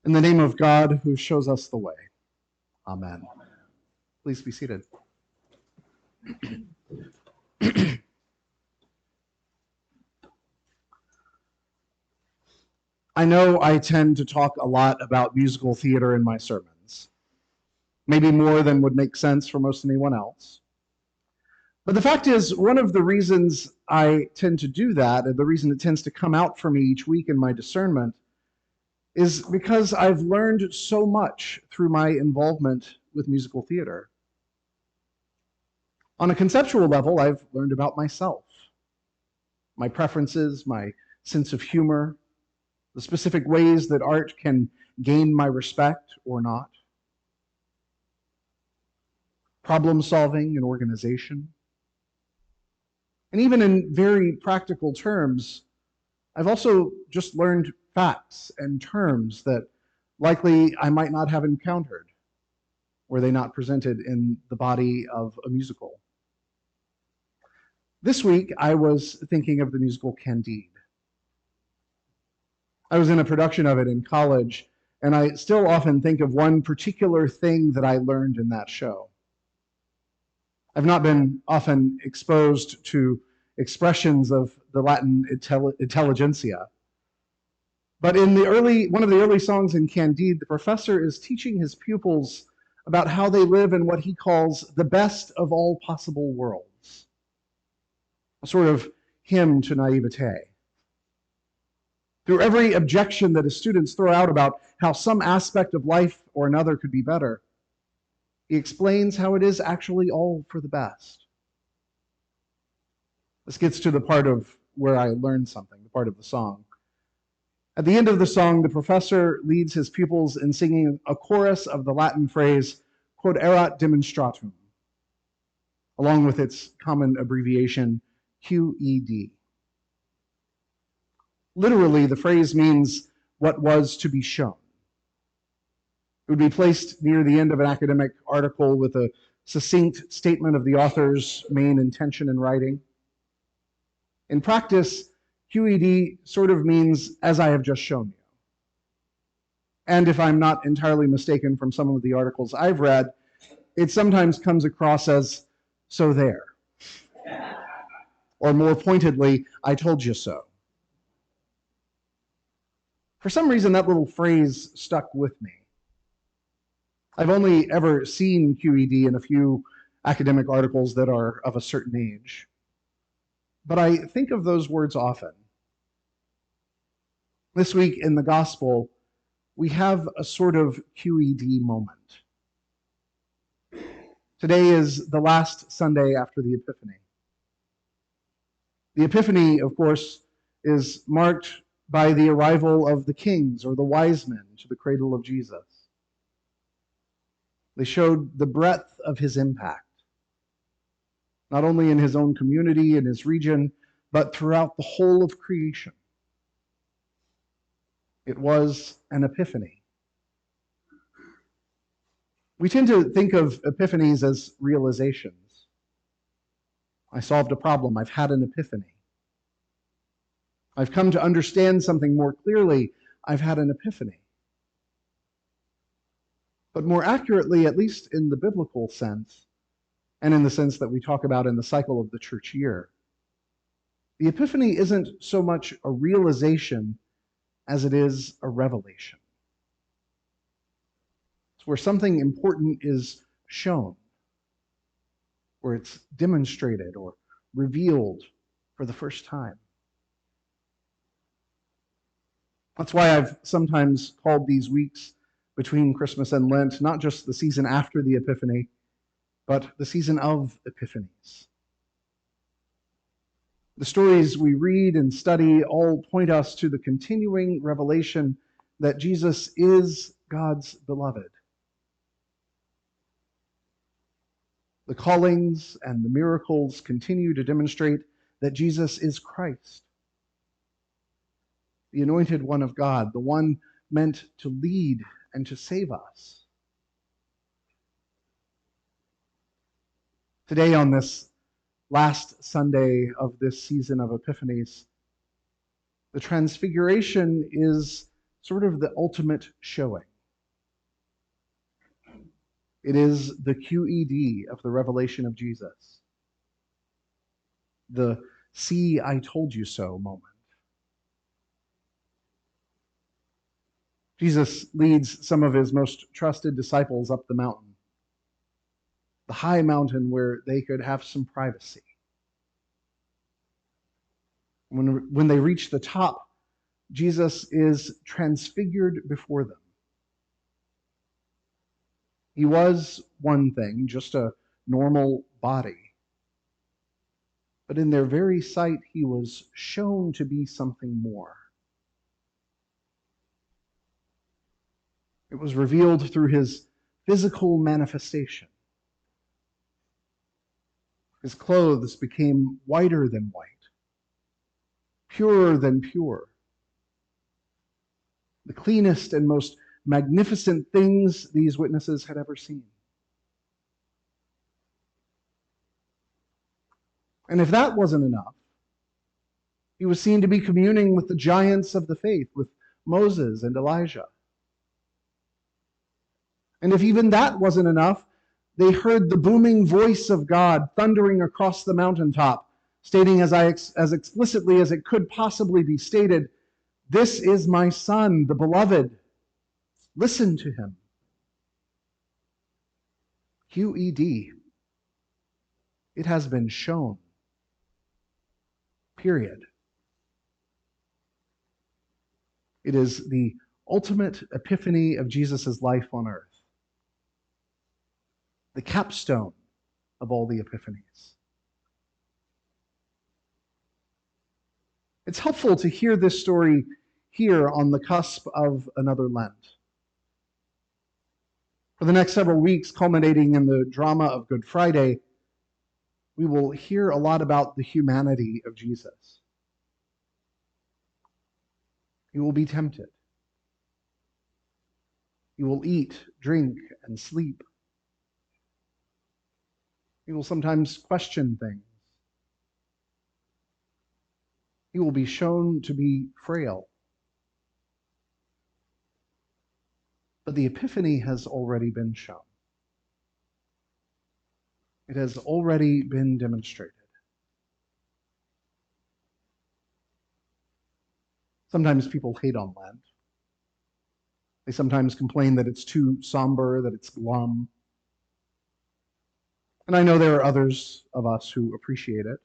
In the name of God, who shows us the way. Amen. Please be seated. I know I tend to talk a lot about musical theater in my sermons, maybe more than would make sense for most anyone else. But the fact is, one of the reasons I tend to do that, and the reason it tends to come out for me each week in my discernment, is because I've learned so much through my involvement with musical theater. On a conceptual level, I've learned about myself, my preferences, my sense of humor, the specific ways that art can gain my respect or not, problem solving and organization. And even in very practical terms, I've also just learned facts and terms that likely I might not have encountered were they not presented in the body of a musical. This week, I was thinking of the musical Candide. I was in a production of it in college, and I still often think of one particular thing that I learned in that show. I've not been often exposed to expressions of the Latin intelligentsia, but in one of the early songs in Candide, the professor is teaching his pupils about how they live in what he calls the best of all possible worlds, a sort of hymn to naivete. Through every objection that his students throw out about how some aspect of life or another could be better, he explains how it is actually all for the best. This gets to the part of where I learned something, the part of the song. At the end of the song, the professor leads his pupils in singing a chorus of the Latin phrase, quod erat demonstratum, along with its common abbreviation, QED. Literally, the phrase means what was to be shown. It would be placed near the end of an academic article with a succinct statement of the author's main intention in writing. In practice, QED sort of means, as I have just shown you. And if I'm not entirely mistaken from some of the articles I've read, it sometimes comes across as, so there. Or more pointedly, I told you so. For some reason, that little phrase stuck with me. I've only ever seen QED in a few academic articles that are of a certain age, but I think of those words often. This week in the gospel, we have a sort of QED moment. Today is the last Sunday after the Epiphany. The Epiphany, of course, is marked by the arrival of the kings or the wise men to the cradle of Jesus. They showed the breadth of his impact, not only in his own community and his region, but throughout the whole of creation. It was an epiphany. We tend to think of epiphanies as realizations. I solved a problem. I've had an epiphany. I've come to understand something more clearly. I've had an epiphany. But more accurately, at least in the biblical sense, and in the sense that we talk about in the cycle of the church year, the Epiphany isn't so much a realization as it is a revelation. It's where something important is shown, where it's demonstrated or revealed for the first time. That's why I've sometimes called these weeks between Christmas and Lent not just the season after the Epiphany, but the season of Epiphanies. The stories we read and study all point us to the continuing revelation that Jesus is God's beloved. The callings and the miracles continue to demonstrate that Jesus is Christ, the anointed one of God, the one meant to lead and to save us. Today, on this last Sunday of this season of Epiphanies, the Transfiguration is sort of the ultimate showing. It is the QED of the revelation of Jesus, the "see, I told you so" moment. Jesus leads some of his most trusted disciples up the mountain, the high mountain where they could have some privacy. When they reach the top, Jesus is transfigured before them. He was one thing, just a normal body. But in their very sight, he was shown to be something more. It was revealed through his physical manifestation. His clothes became whiter than white, purer than pure. The cleanest and most magnificent things these witnesses had ever seen. And if that wasn't enough, he was seen to be communing with the giants of the faith, with Moses and Elijah. And if even that wasn't enough, they heard the booming voice of God thundering across the mountaintop, stating as explicitly as it could possibly be stated, "This is my Son, the beloved. Listen to him." QED. It has been shown. Period. It is the ultimate epiphany of Jesus' life on earth. The capstone of all the epiphanies. It's helpful to hear this story here on the cusp of another Lent. For the next several weeks, culminating in the drama of Good Friday, we will hear a lot about the humanity of Jesus. He will be tempted. He will eat, drink, and sleep. He will sometimes question things. He will be shown to be frail. But the Epiphany has already been shown. It has already been demonstrated. Sometimes people hate on Lent. They sometimes complain that it's too somber, that it's glum. And I know there are others of us who appreciate it,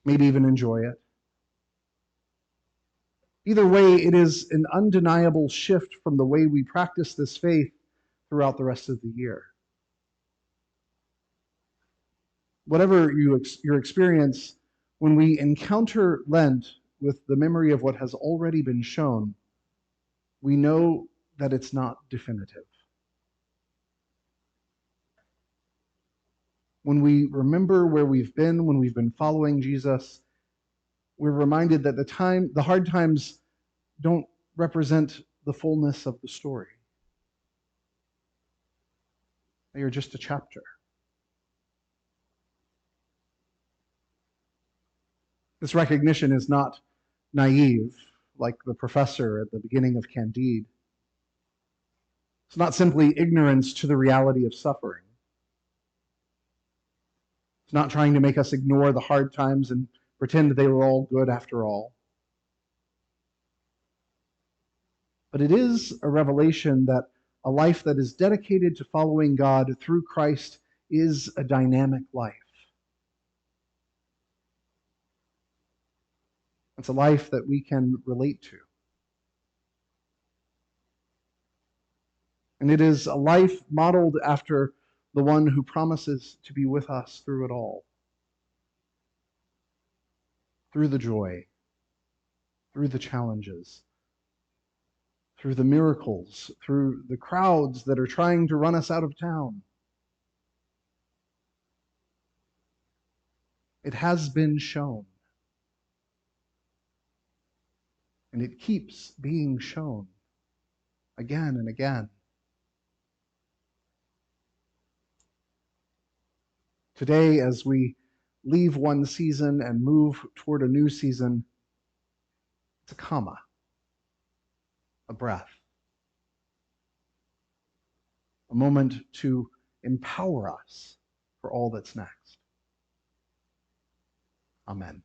maybe even enjoy it. Either way, it is an undeniable shift from the way we practice this faith throughout the rest of the year. Whatever your experience, when we encounter Lent with the memory of what has already been shown, we know that it's not definitive. When we remember where we've been, when we've been following Jesus, we're reminded that the hard times don't represent the fullness of the story. They are just a chapter. This recognition is not naive, like the professor at the beginning of Candide. It's not simply ignorance to the reality of suffering. It's not trying to make us ignore the hard times and pretend they were all good after all. But it is a revelation that a life that is dedicated to following God through Christ is a dynamic life. It's a life that we can relate to. And it is a life modeled after the one who promises to be with us through it all. Through the joy, through the challenges, through the miracles, through the crowds that are trying to run us out of town. It has been shown. And it keeps being shown again and again. Today, as we leave one season and move toward a new season, it's a comma. a breath, a moment to empower us for all that's next. Amen.